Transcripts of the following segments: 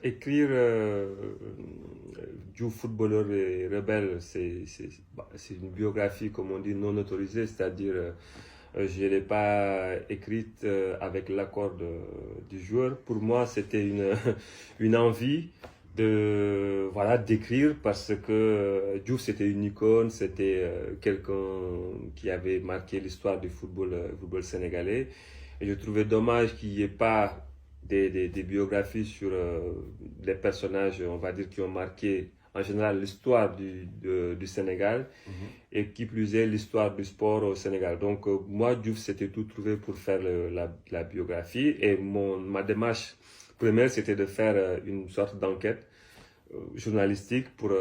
écrire du footballeur et rebelle, c'est une biographie, comme on dit, non autorisée, c'est-à-dire je ne l'ai pas écrite avec l'accord du joueur. Pour moi, c'était une envie de voilà d'écrire parce que Diouf c'était une icône, c'était quelqu'un qui avait marqué l'histoire du football sénégalais. Et je trouvais dommage qu'il n'y ait pas des biographies sur les personnages, on va dire, qui ont marqué en général l'histoire du Sénégal et qui plus est l'histoire du sport au Sénégal. Donc moi, Diouf s'était tout trouvé pour faire la biographie et ma démarche première, c'était de faire une sorte d'enquête journalistique pour,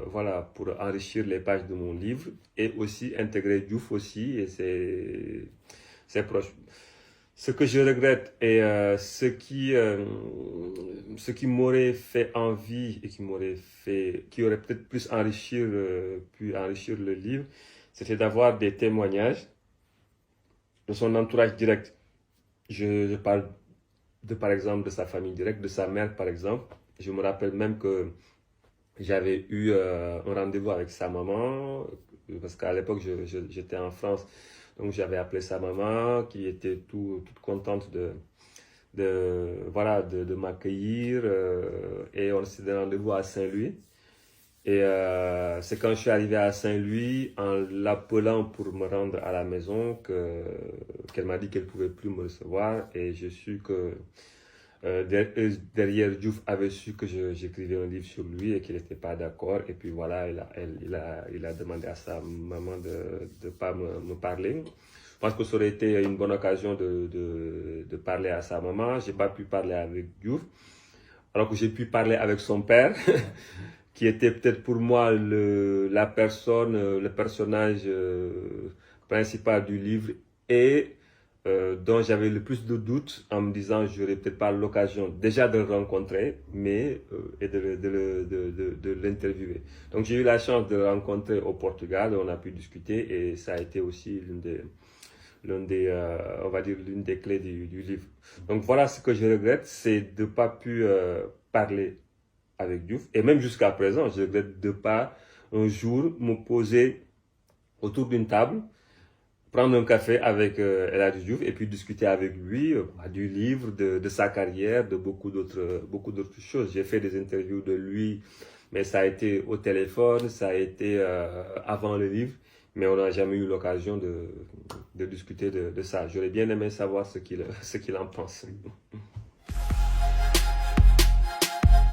voilà, pour enrichir les pages de mon livre et aussi intégrer Diouf aussi et ses proches. Ce que je regrette et ce qui m'aurait fait envie et qui aurait peut-être pu enrichir le livre, c'était d'avoir des témoignages de son entourage direct. Je parle par exemple de sa famille directe, de sa mère par exemple. Je me rappelle même que j'avais eu un rendez-vous avec sa maman, parce qu'à l'époque j'étais en France. Donc j'avais appelé sa maman qui était toute contente de m'accueillir et on s'est donné rendez-vous à Saint-Louis. Et c'est quand je suis arrivé à Saint-Louis, en l'appelant pour me rendre à la maison, qu'elle m'a dit qu'elle ne pouvait plus me recevoir. Et je suis que derrière Diouf avait su que j'écrivais un livre sur lui et qu'il n'était pas d'accord. Et puis voilà, il a demandé à sa maman de ne pas me parler. Je pense que ça aurait été une bonne occasion de parler à sa maman. Je n'ai pas pu parler avec Diouf, alors que j'ai pu parler avec son père, qui était peut-être pour moi le personnage principal du livre et dont j'avais le plus de doutes en me disant je n'aurais peut-être pas l'occasion déjà de le rencontrer, mais et de l'interviewer. Donc j'ai eu la chance de le rencontrer au Portugal, on a pu discuter et ça a été aussi on va dire l'une des clés du livre. Donc voilà ce que je regrette, c'est de ne pas pu parler avec Diouf. Et même jusqu'à présent, je regrette de ne pas un jour me poser autour d'une table, prendre un café avec El Hadji Diouf et puis discuter avec lui du livre, de sa carrière, de beaucoup d'autres choses. J'ai fait des interviews de lui, mais ça a été au téléphone, ça a été avant le livre, mais on n'a jamais eu l'occasion de discuter de ça. J'aurais bien aimé savoir ce qu'il en pense.